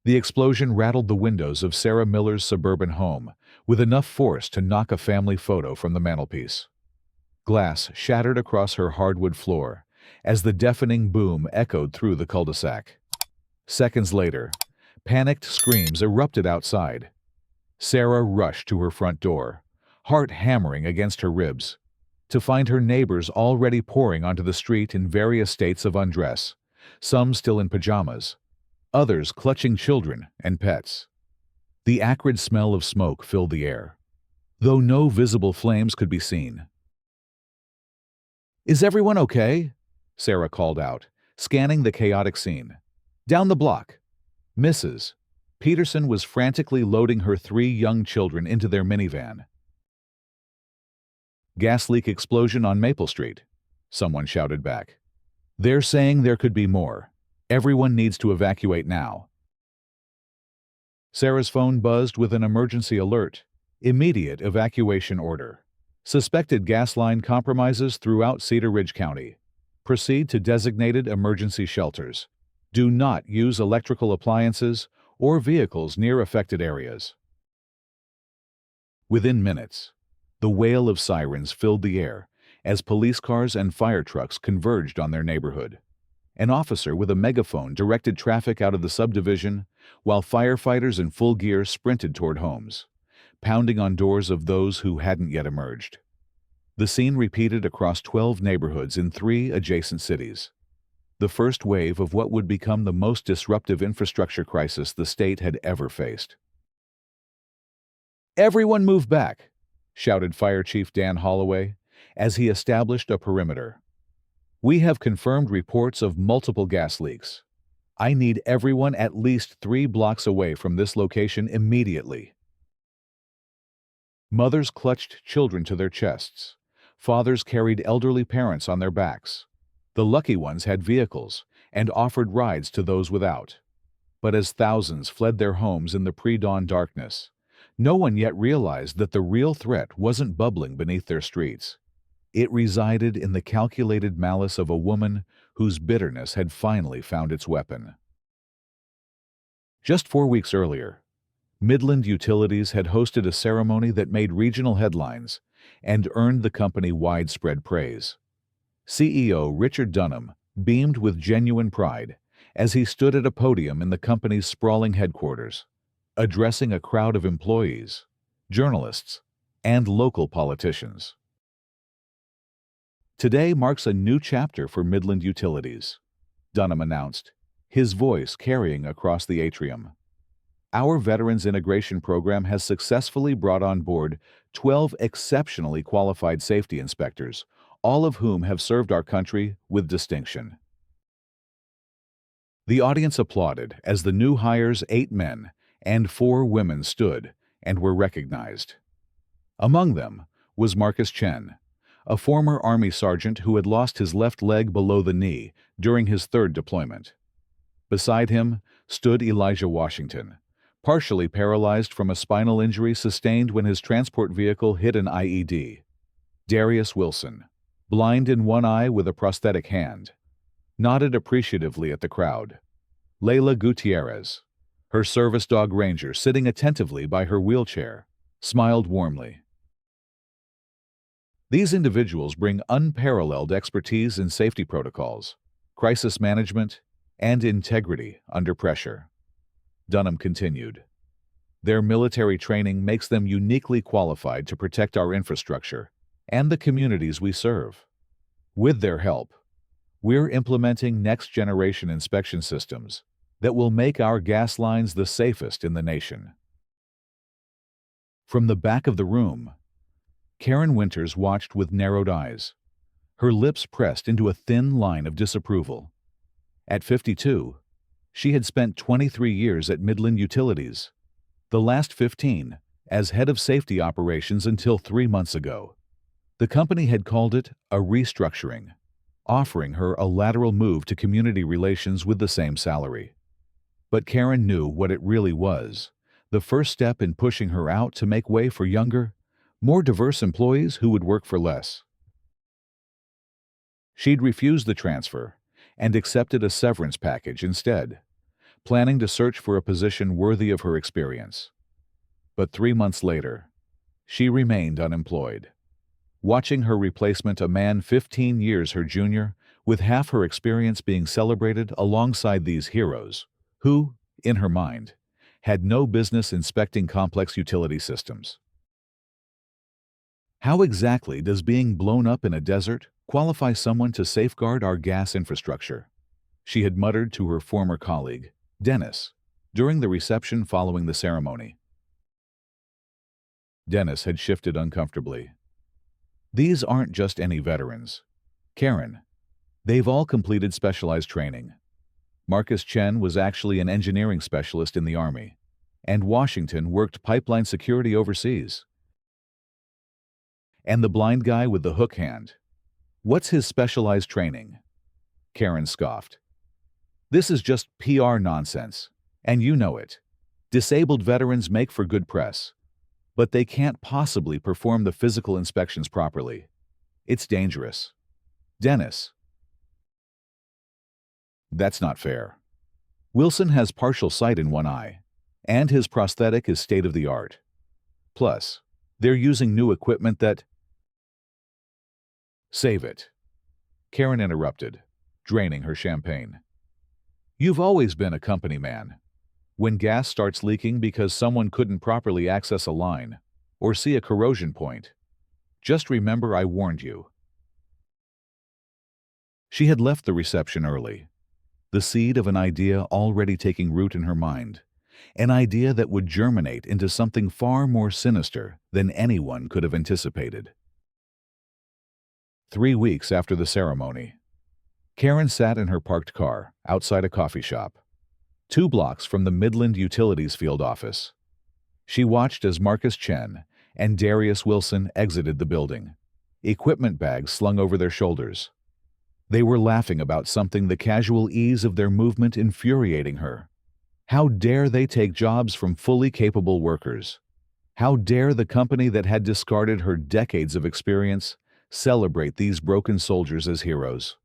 The explosion rattled the windows of Sarah Miller's suburban home, with enough force to knock a family photo from the mantelpiece. Glass shattered across her hardwood floor as the deafening boom echoed through the cul-de-sac. Seconds later, panicked screams erupted outside. Sarah rushed to her front door, heart hammering against her ribs, to find her neighbors already pouring onto the street in various states of undress, some still in pajamas, others clutching children and pets. The acrid smell of smoke filled the air, though no visible flames could be seen. "Is everyone okay?" Sarah called out, scanning the chaotic scene. "Down the block." Mrs. Peterson was frantically loading her 3 young children into their minivan. "Gas leak explosion on Maple Street," someone shouted back. "They're saying there could be more. Everyone needs to evacuate now." Sarah's phone buzzed with an emergency alert. Immediate evacuation order. Suspected gas line compromises throughout Cedar Ridge County. Proceed to designated emergency shelters. Do not use electrical appliances or vehicles near affected areas. Within minutes, the wail of sirens filled the air as police cars and fire trucks converged on their neighborhood. An officer with a megaphone directed traffic out of the subdivision, while firefighters in full gear sprinted toward homes, pounding on doors of those who hadn't yet emerged. The scene repeated across 12 neighborhoods in 3 adjacent cities. The first wave of what would become the most disruptive infrastructure crisis the state had ever faced. "Everyone move back," shouted Fire Chief Dan Holloway as he established a perimeter. "We have confirmed reports of multiple gas leaks. I need everyone at least 3 blocks away from this location immediately." Mothers clutched children to their chests. Fathers carried elderly parents on their backs. The lucky ones had vehicles and offered rides to those without. But as thousands fled their homes in the pre-dawn darkness, no one yet realized that the real threat wasn't bubbling beneath their streets. It resided in the calculated malice of a woman whose bitterness had finally found its weapon. Just 4 weeks earlier, Midland Utilities had hosted a ceremony that made regional headlines and earned the company widespread praise. CEO Richard Dunham beamed with genuine pride as he stood at a podium in the company's sprawling headquarters, addressing a crowd of employees, journalists, and local politicians. "Today marks a new chapter for Midland Utilities," Dunham announced, his voice carrying across the atrium. "Our Veterans Integration Program has successfully brought on board 12 exceptionally qualified safety inspectors, all of whom have served our country with distinction." The audience applauded as the new hires 8 men and 4 women stood and were recognized. Among them was Marcus Chen, a former Army sergeant who had lost his left leg below the knee during his 3rd deployment. Beside him stood Elijah Washington, partially paralyzed from a spinal injury sustained when his transport vehicle hit an IED. Darius Wilson, blind in one eye with a prosthetic hand, nodded appreciatively at the crowd. Layla Gutierrez, her service dog ranger sitting attentively by her wheelchair, smiled warmly. These individuals bring unparalleled expertise in safety protocols, crisis management, and integrity under pressure. Dunham continued. Their military training makes them uniquely qualified to protect our infrastructure and the communities we serve. With their help, we're implementing next-generation inspection systems that will make our gas lines the safest in the nation. From the back of the room, Karen Winters watched with narrowed eyes, her lips pressed into a thin line of disapproval. At 52, she had spent 23 years at Midland Utilities, the last 15 as head of safety operations until 3 months ago. The company had called it a restructuring, offering her a lateral move to community relations with the same salary. But Karen knew what it really was, the first step in pushing her out to make way for younger, more diverse employees who would work for less. She'd refused the transfer and accepted a severance package instead, planning to search for a position worthy of her experience. But 3 months later, she remained unemployed. Watching her replacement, a man 15 years her junior, with half her experience, being celebrated alongside these heroes, who, in her mind, had no business inspecting complex utility systems. How exactly does being blown up in a desert qualify someone to safeguard our gas infrastructure? She had muttered to her former colleague, Dennis, during the reception following the ceremony. Dennis had shifted uncomfortably. These aren't just any veterans, Karen. They've all completed specialized training. Marcus Chen was actually an engineering specialist in the Army, and Washington worked pipeline security overseas. And the blind guy with the hook hand, what's his specialized training? Karen scoffed. This is just PR nonsense, and you know it. Disabled veterans make for good press, but they can't possibly perform the physical inspections properly. It's dangerous. Dennis. That's not fair. Wilson has partial sight in one eye, and his prosthetic is state-of-the-art. Plus, they're using new equipment that... Save it. Karen interrupted, draining her champagne. You've always been a company man. When gas starts leaking because someone couldn't properly access a line or see a corrosion point, just remember I warned you. She had left the reception early, the seed of an idea already taking root in her mind, an idea that would germinate into something far more sinister than anyone could have anticipated. 3 weeks after the ceremony, Karen sat in her parked car outside a coffee shop, 2 blocks from the Midland Utilities field office. She watched as Marcus Chen and Darius Wilson exited the building, equipment bags slung over their shoulders. They were laughing about something, the casual ease of their movement infuriating her. How dare they take jobs from fully capable workers? How dare the company that had discarded her decades of experience celebrate these broken soldiers as heroes?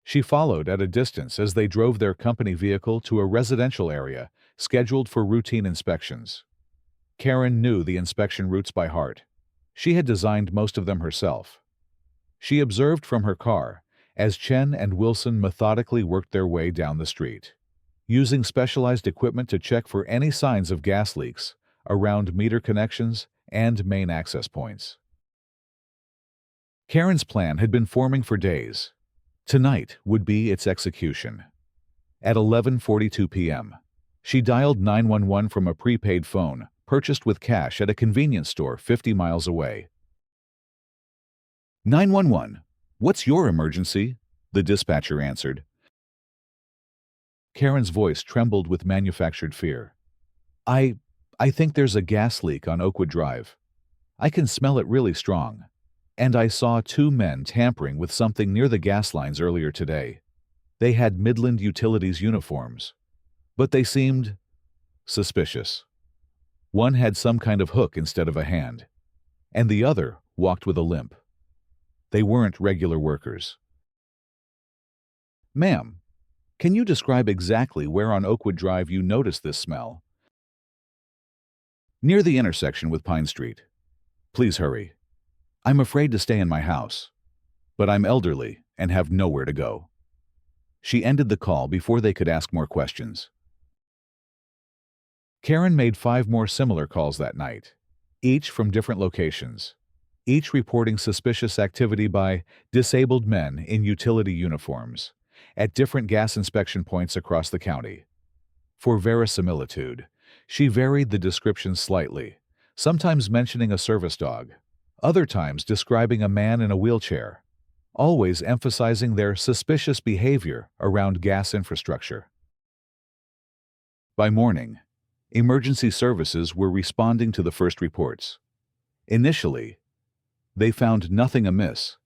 She followed at a distance as they drove their company vehicle to a residential area scheduled for routine inspections. Karen knew the inspection routes by heart. She had designed most of them herself. She observed from her car as Chen and Wilson methodically worked their way down the street, using specialized equipment to check for any signs of gas leaks around meter connections and main access points. Karen's plan had been forming for days. Tonight would be its execution. At 11:42 p.m., she dialed 911 from a prepaid phone purchased with cash at a convenience store 50 miles away. 911, what's your emergency? The dispatcher answered. Karen's voice trembled with manufactured fear. I think there's a gas leak on Oakwood Drive. I can smell it really strong. And I saw 2 men tampering with something near the gas lines earlier today. They had Midland Utilities uniforms, but they seemed suspicious. One had some kind of hook instead of a hand, and the other walked with a limp. They weren't regular workers. Ma'am, can you describe exactly where on Oakwood Drive you noticed this smell? Near the intersection with Pine Street. Please hurry. I'm afraid to stay in my house, but I'm elderly and have nowhere to go. She ended the call before they could ask more questions. Karen made 5 more similar calls that night, each from different locations, each reporting suspicious activity by disabled men in utility uniforms at different gas inspection points across the county. For verisimilitude, she varied the description slightly, sometimes mentioning a service dog, other times describing a man in a wheelchair, always emphasizing their suspicious behavior around gas infrastructure. By morning, emergency services were responding to the first reports. Initially, they found nothing amiss,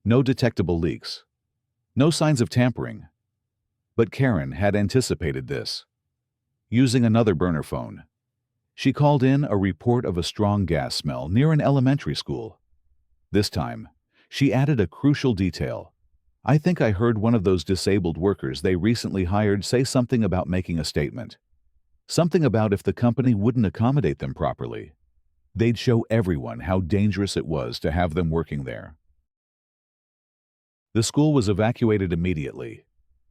no detectable leaks, no signs of tampering. But Karen had anticipated this. Using another burner phone, she called in a report of a strong gas smell near an elementary school. This time, she added a crucial detail: I think I heard one of those disabled workers they recently hired say something about making a statement. Something about if the company wouldn't accommodate them properly, they'd show everyone how dangerous it was to have them working there. The school was evacuated immediately.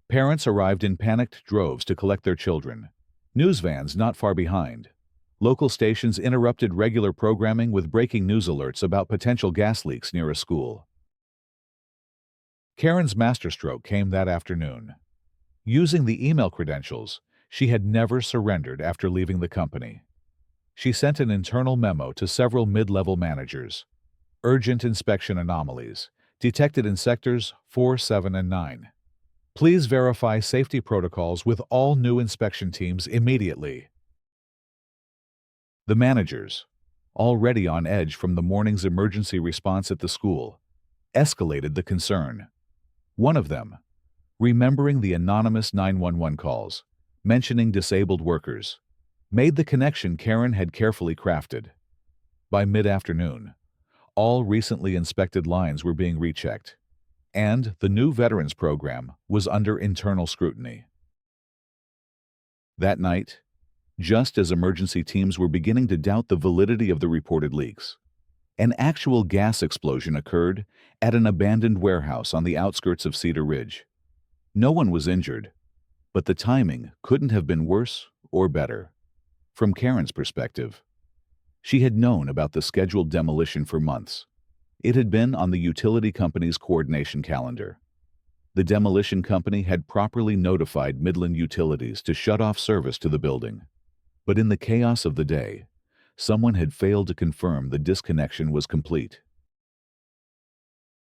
Parents arrived in panicked droves to collect their children. News vans not far behind. Local stations interrupted regular programming with breaking news alerts about potential gas leaks near a school. Karen's masterstroke came that afternoon. Using the email credentials, she had never surrendered after leaving the company. She sent an internal memo to several mid-level managers. Urgent inspection anomalies, detected in sectors 4, 7, and 9. Please verify safety protocols with all new inspection teams immediately. The managers, already on edge from the morning's emergency response at the school, escalated the concern. One of them, remembering the anonymous 911 calls, mentioning disabled workers, made the connection Karen had carefully crafted. By mid-afternoon, all recently inspected lines were being rechecked, and the new veterans program was under internal scrutiny. That night, just as emergency teams were beginning to doubt the validity of the reported leaks, an actual gas explosion occurred at an abandoned warehouse on the outskirts of Cedar Ridge. No one was injured, but the timing couldn't have been worse or better. From Karen's perspective, she had known about the scheduled demolition for months. It had been on the utility company's coordination calendar. The demolition company had properly notified Midland Utilities to shut off service to the building. But in the chaos of the day, someone had failed to confirm the disconnection was complete.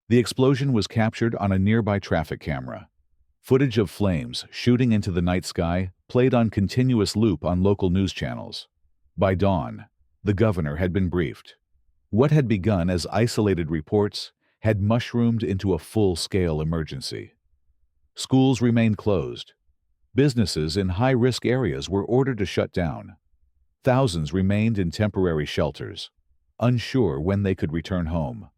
The explosion was captured on a nearby traffic camera. Footage of flames shooting into the night sky played on continuous loop on local news channels. By dawn, the governor had been briefed. What had begun as isolated reports had mushroomed into a full-scale emergency. Schools remained closed. Businesses in high-risk areas were ordered to shut down. Thousands remained in temporary shelters, unsure when they could return home.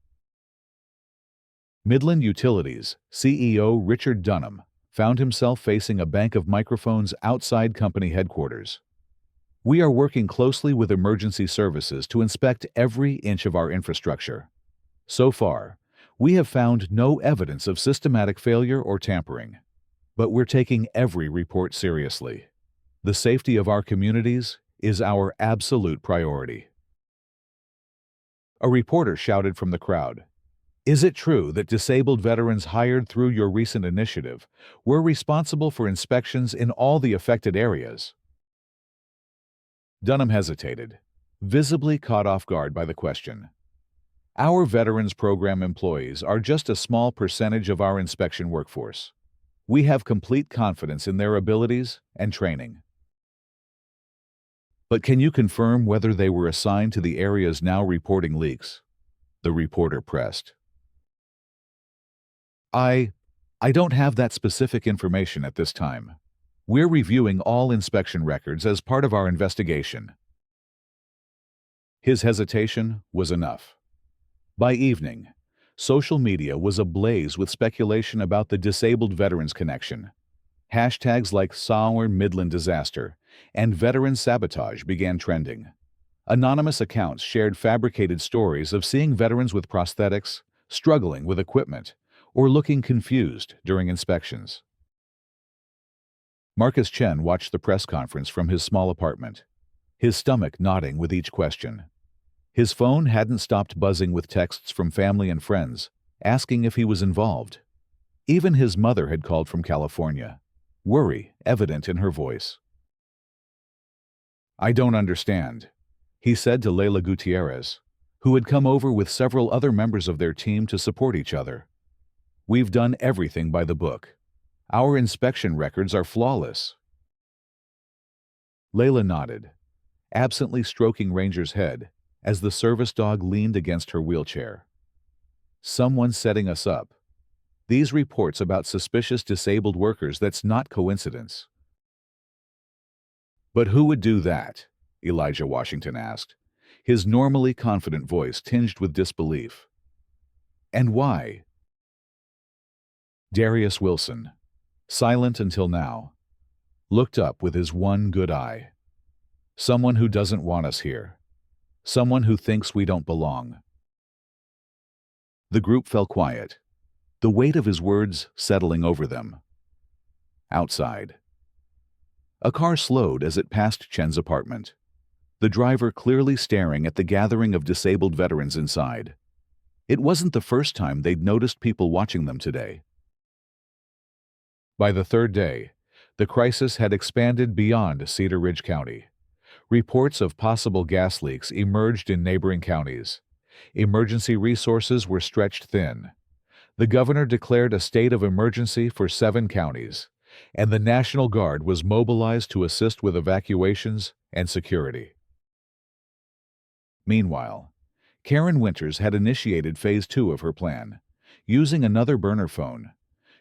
Midland Utilities CEO Richard Dunham found himself facing a bank of microphones outside company headquarters. We are working closely with emergency services to inspect every inch of our infrastructure. So far, we have found no evidence of systematic failure or tampering. But we're taking every report seriously. The safety of our communities is our absolute priority. A reporter shouted from the crowd, "Is it true that disabled veterans hired through your recent initiative were responsible for inspections in all the affected areas?" Dunham hesitated, visibly caught off guard by the question. "Our Veterans Program employees are just a small percentage of our inspection workforce. We have complete confidence in their abilities and training." "But can you confirm whether they were assigned to the areas now reporting leaks?" the reporter pressed. I don't have that specific information at this time. We're reviewing all inspection records as part of our investigation." His hesitation was enough. By evening, social media was ablaze with speculation about the disabled veterans connection. Hashtags like Sour Midland Disaster and Veteran Sabotage began trending. Anonymous accounts shared fabricated stories of seeing veterans with prosthetics, struggling with equipment, or looking confused during inspections. Marcus Chen watched the press conference from his small apartment, his stomach knotting with each question. His phone hadn't stopped buzzing with texts from family and friends, asking if he was involved. Even his mother had called from California, worry evident in her voice. "I don't understand," he said to Leila Gutierrez, who had come over with several other members of their team to support each other. "We've done everything by the book. Our inspection records are flawless." Leila nodded, absently stroking Ranger's head as the service dog leaned against her wheelchair. "Someone's setting us up. These reports about suspicious disabled workers, that's not coincidence." "But who would do that?" Elijah Washington asked, his normally confident voice tinged with disbelief. "And why?" Darius Wilson, silent until now, looked up with his one good eye. Someone who doesn't want us here. Someone who thinks we don't belong. The group fell quiet, the weight of his words settling over them. Outside. A car slowed as it passed Chen's apartment, the driver clearly staring at the gathering of disabled veterans inside. It wasn't the first time they'd noticed people watching them today. By the third day, the crisis had expanded beyond Cedar Ridge County. Reports of possible gas leaks emerged in neighboring counties. Emergency resources were stretched thin. The governor declared a state of emergency for 7 counties, and the National Guard was mobilized to assist with evacuations and security. Meanwhile, Karen Winters had initiated Phase 2 of her plan. Using another burner phone,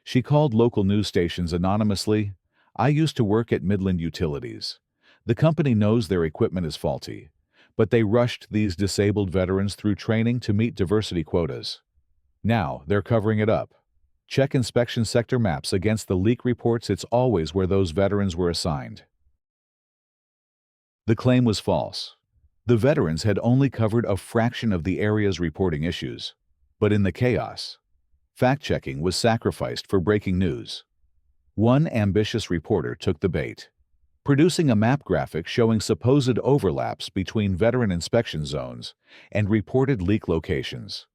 she called local news stations anonymously. "I used to work at Midland Utilities. The company knows their equipment is faulty, but they rushed these disabled veterans through training to meet diversity quotas. Now they're covering it up. Check inspection sector maps against the leak reports. It's always where those veterans were assigned." The claim was false. The veterans had only covered a fraction of the areas reporting issues. But in the chaos, fact-checking was sacrificed for breaking news. One ambitious reporter took the bait, producing a map graphic showing supposed overlaps between veteran inspection zones and reported leak locations.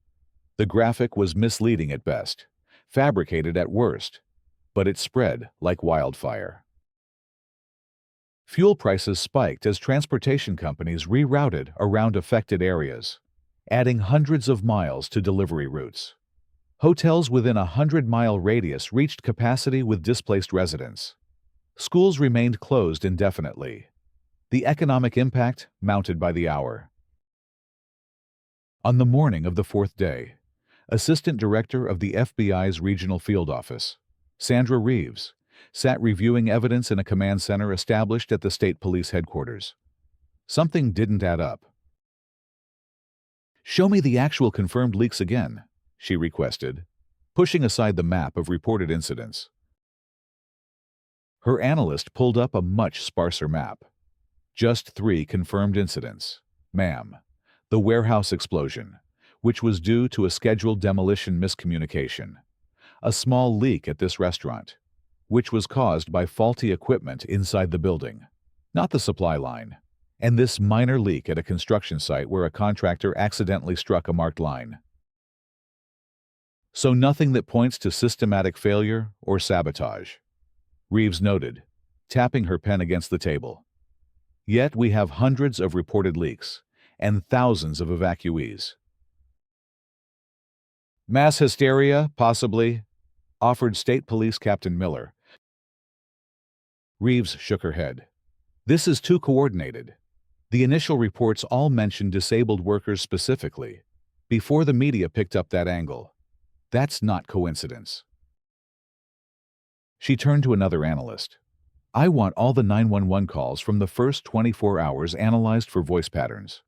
The graphic was misleading at best, fabricated at worst, but it spread like wildfire. Fuel prices spiked as transportation companies rerouted around affected areas, adding hundreds of miles to delivery routes. Hotels within a 100-mile radius reached capacity with displaced residents. Schools remained closed indefinitely. The economic impact mounted by the hour. On the morning of the 4th day, Assistant Director of the FBI's Regional Field Office, Sandra Reeves, sat reviewing evidence in a command center established at the state police headquarters. Something didn't add up. "Show me the actual confirmed leaks again," she requested, pushing aside the map of reported incidents. Her analyst pulled up a much sparser map. Just 3 confirmed incidents. Ma'am. The warehouse explosion, which was due to a scheduled demolition miscommunication. A small leak at this restaurant, which was caused by faulty equipment inside the building, not the supply line. And this minor leak at a construction site where a contractor accidentally struck a marked line. So nothing that points to systematic failure or sabotage, Reeves noted, tapping her pen against the table. Yet we have hundreds of reported leaks and thousands of evacuees. Mass hysteria, possibly, offered State Police Captain Miller. Reeves shook her head. This is too coordinated. The initial reports all mentioned disabled workers specifically, before the media picked up that angle. That's not coincidence. She turned to another analyst. I want all the 911 calls from the first 24 hours analyzed for voice patterns.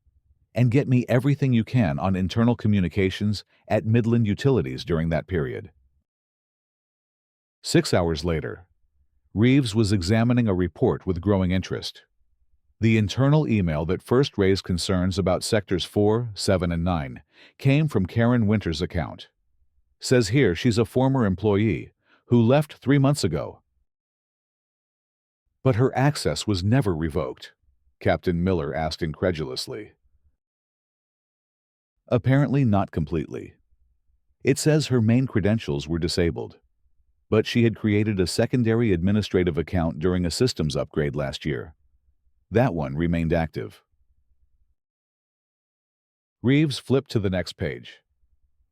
And get me everything you can on internal communications at Midland Utilities during that period. 6 hours later, Reeves was examining a report with growing interest. The internal email that first raised concerns about Sectors 4, 7, and 9 came from Karen Winters' account. Says here she's a former employee who left 3 months ago. But her access was never revoked, Captain Miller asked incredulously. Apparently not completely. It says her main credentials were disabled, but she had created a secondary administrative account during a systems upgrade last year. That one remained active. Reeves flipped to the next page.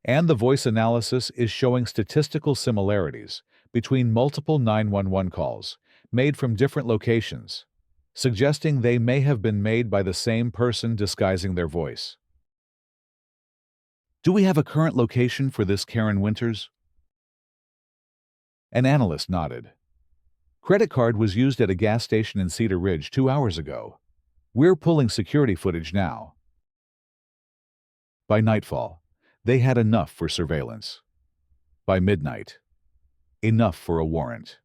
And the voice analysis is showing statistical similarities between multiple 911 calls made from different locations, suggesting they may have been made by the same person disguising their voice. Do we have a current location for this Karen Winters? An analyst nodded. Credit card was used at a gas station in Cedar Ridge 2 hours ago. We're pulling security footage now. By nightfall, they had enough for surveillance. By midnight, Enough for a warrant.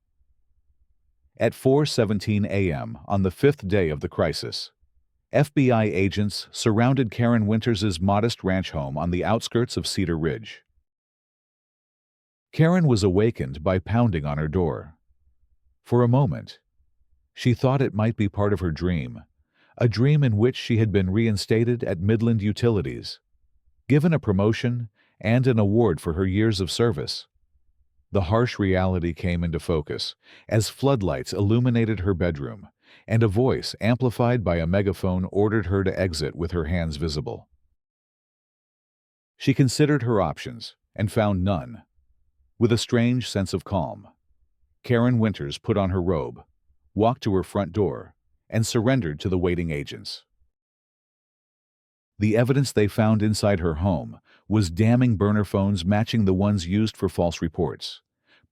At 4:17 a.m. on the fifth day of the crisis, FBI agents surrounded Karen Winters's modest ranch home on the outskirts of Cedar Ridge. Karen was awakened by pounding on her door. For a moment, she thought it might be part of her dream, a dream in which she had been reinstated at Midland Utilities, given a promotion and an award for her years of service. The harsh reality came into focus as floodlights illuminated her bedroom, and a voice amplified by a megaphone ordered her to exit with her hands visible. She considered her options and found none. With a strange sense of calm, Karen Winters put on her robe, walked to her front door, and surrendered to the waiting agents. The evidence they found inside her home was damning burner phones matching the ones used for false reports,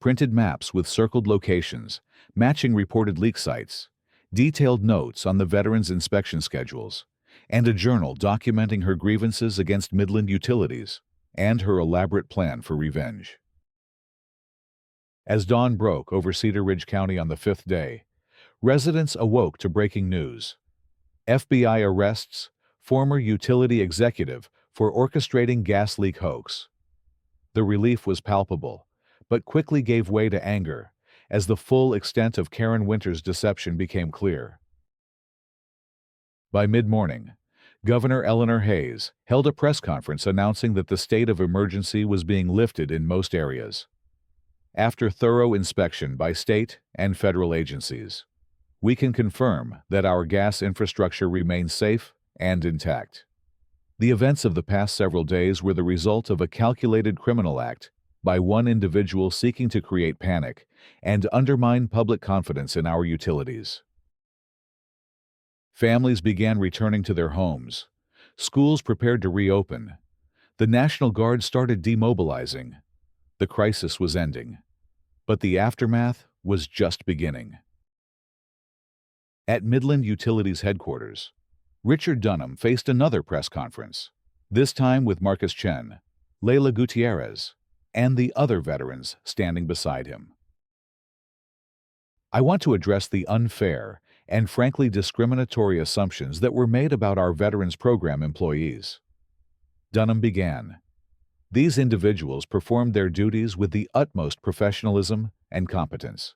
printed maps with circled locations, matching reported leak sites, detailed notes on the veterans' inspection schedules, and a journal documenting her grievances against Midland Utilities and her elaborate plan for revenge. As dawn broke over Cedar Ridge County on the fifth day, residents awoke to breaking news. FBI arrests former utility executive for orchestrating gas leak hoax. The relief was palpable, but quickly gave way to anger as the full extent of Karen Winters' deception became clear. By mid-morning, Governor Eleanor Hayes held a press conference announcing that the state of emergency was being lifted in most areas. After thorough inspection by state and federal agencies, we can confirm that our gas infrastructure remains safe and intact. The events of the past several days were the result of a calculated criminal act by one individual seeking to create panic and undermine public confidence in our utilities. Families began returning to their homes. Schools prepared to reopen. The National Guard started demobilizing. The crisis was ending, but the aftermath was just beginning. At Midland Utilities headquarters, Richard Dunham faced another press conference, this time with Marcus Chen, Leila Gutierrez, and the other veterans standing beside him. I want to address the unfair and frankly discriminatory assumptions that were made about our Veterans Program employees. Dunham began. These individuals performed their duties with the utmost professionalism and competence.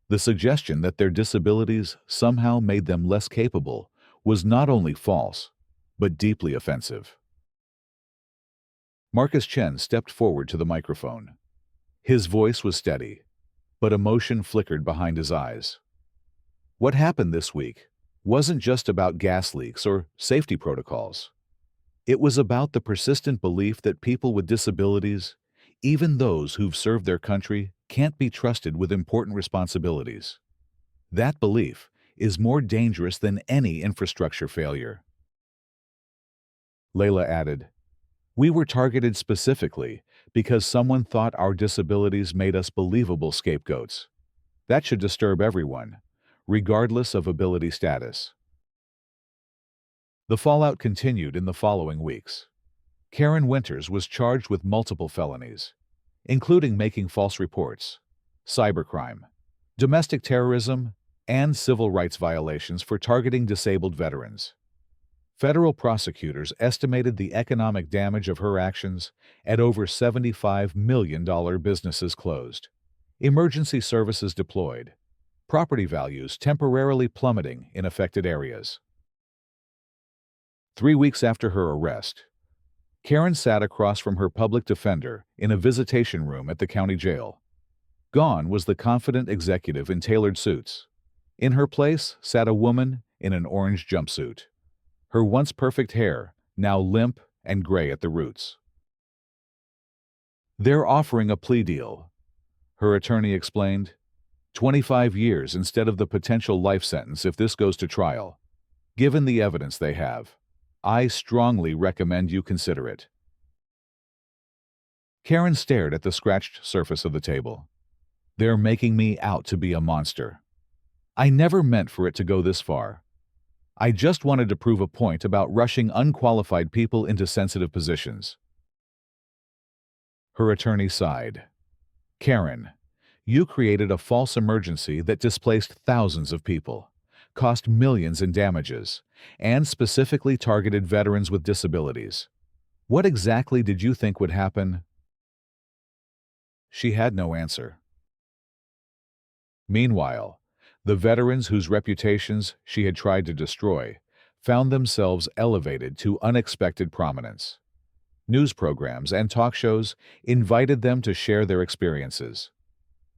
The suggestion that their disabilities somehow made them less capable was not only false, but deeply offensive. Marcus Chen stepped forward to the microphone. His voice was steady, but emotion flickered behind his eyes. What happened this week wasn't just about gas leaks or safety protocols. It was about the persistent belief that people with disabilities, even those who've served their country, can't be trusted with important responsibilities. That belief is more dangerous than any infrastructure failure. Leila added, "We were targeted specifically because someone thought our disabilities made us believable scapegoats. That should disturb everyone, regardless of ability status." The fallout continued in the following weeks. Karen Winters was charged with multiple felonies, including making false reports, cybercrime, domestic terrorism, and civil rights violations for targeting disabled veterans. Federal prosecutors estimated the economic damage of her actions at over $75 million. Businesses closed, emergency services deployed, property values temporarily plummeting in affected areas. 3 weeks after her arrest, Karen sat across from her public defender in a visitation room at the county jail. Gone was the confident executive in tailored suits. In her place sat a woman in an orange jumpsuit, her once perfect hair now limp and gray at the roots. "They're offering a plea deal," her attorney explained. 25 years instead of the potential life sentence if this goes to trial. Given the evidence they have, I strongly recommend you consider it. Karen stared at the scratched surface of the table. "They're making me out to be a monster. I never meant for it to go this far. I just wanted to prove a point about rushing unqualified people into sensitive positions." Her attorney sighed. "Karen, You created a false emergency that displaced thousands of people, cost millions in damages, and specifically targeted veterans with disabilities. What exactly did you think would happen? She had no answer. Meanwhile, the veterans whose reputations she had tried to destroy found themselves elevated to unexpected prominence. News programs and talk shows invited them to share their experiences.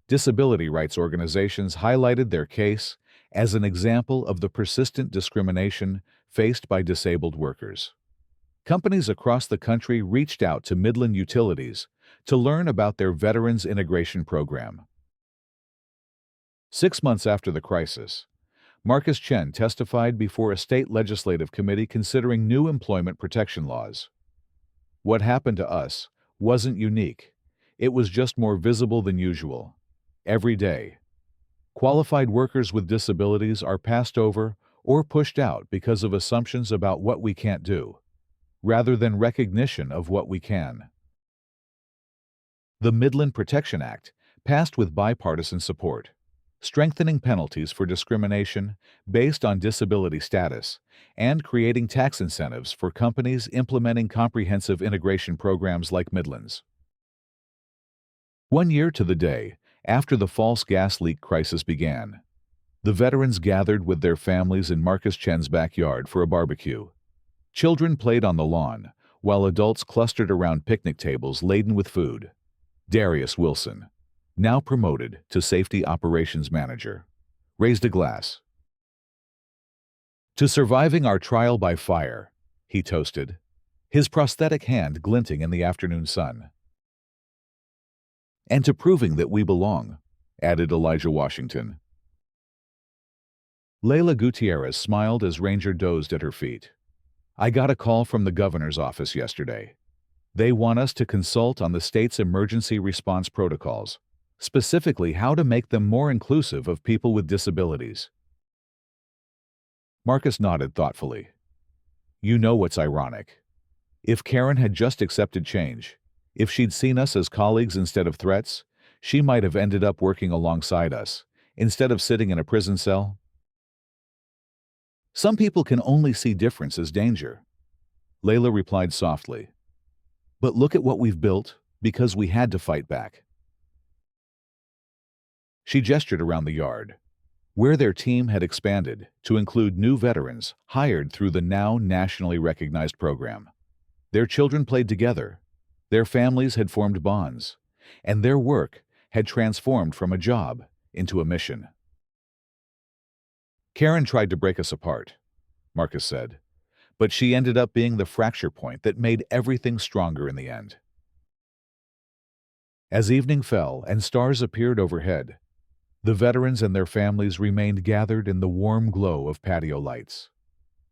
Disability rights organizations highlighted their case as an example of the persistent discrimination faced by disabled workers. Companies across the country reached out to Midland Utilities to learn about their Veterans Integration Program. 6 months after the crisis, Marcus Chen testified before a state legislative committee considering new employment protection laws. What happened to us wasn't unique. It was just more visible than usual. Every day, qualified workers with disabilities are passed over or pushed out because of assumptions about what we can't do, rather than recognition of what we can. The Midland Protection Act passed with bipartisan support, strengthening penalties for discrimination based on disability status and creating tax incentives for companies implementing comprehensive integration programs like Midland's. 1 year to the day after the false gas leak crisis began, the veterans gathered with their families in Marcus Chen's backyard for a barbecue. Children played on the lawn, while adults clustered around picnic tables laden with food. Darius Wilson, now promoted to Safety Operations Manager, raised a glass. "To surviving our trial by fire," he toasted, his prosthetic hand glinting in the afternoon sun. "And to proving that we belong," added Elijah Washington. Layla Gutierrez smiled as Ranger dozed at her feet. "I got a call from the governor's office yesterday. They want us to consult on the state's emergency response protocols, specifically how to make them more inclusive of people with disabilities." Marcus nodded thoughtfully. "You know what's ironic? If Karen had just accepted change, if she'd seen us as colleagues instead of threats, she might have ended up working alongside us, instead of sitting in a prison cell." "Some people can only see difference as danger," Layla replied softly. "But look at what we've built because we had to fight back." She gestured around the yard, where their team had expanded to include new veterans hired through the now nationally recognized program. Their children played together, their families had formed bonds, and their work had transformed from a job into a mission. "Karen tried to break us apart," Marcus said, "but she ended up being the fracture point that made everything stronger in the end." As evening fell and stars appeared overhead, the veterans and their families remained gathered in the warm glow of patio lights.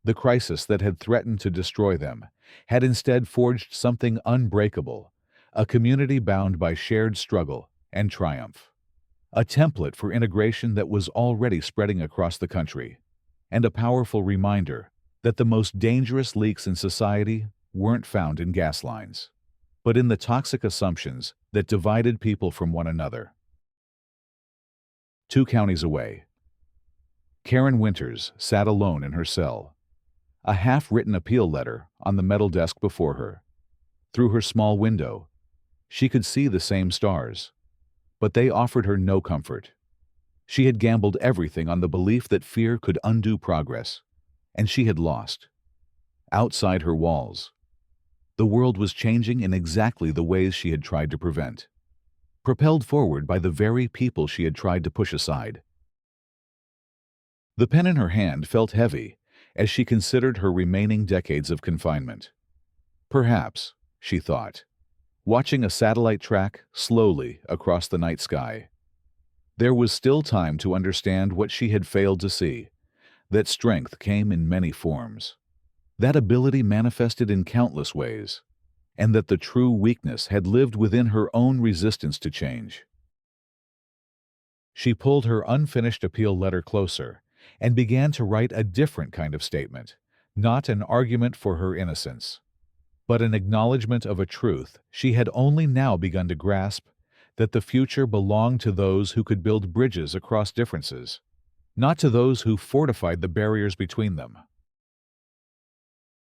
The crisis that had threatened to destroy them had instead forged something unbreakable, a community bound by shared struggle and triumph. A template for integration that was already spreading across the country, and a powerful reminder that the most dangerous leaks in society weren't found in gas lines, but in the toxic assumptions that divided people from one another. 2 counties away, Karen Winters sat alone in her cell, a half-written appeal letter on the metal desk before her. Through her small window, she could see the same stars, but they offered her no comfort. She had gambled everything on the belief that fear could undo progress, and she had lost. Outside her walls, the world was changing in exactly the ways she had tried to prevent, propelled forward by the very people she had tried to push aside. The pen in her hand felt heavy as she considered her remaining decades of confinement. Perhaps, she thought, watching a satellite track slowly across the night sky, there was still time to understand what she had failed to see, that strength came in many forms, that ability manifested in countless ways, and that the true weakness had lived within her own resistance to change. She pulled her unfinished appeal letter closer and began to write a different kind of statement, not an argument for her innocence, but an acknowledgement of a truth she had only now begun to grasp, that the future belonged to those who could build bridges across differences, not to those who fortified the barriers between them.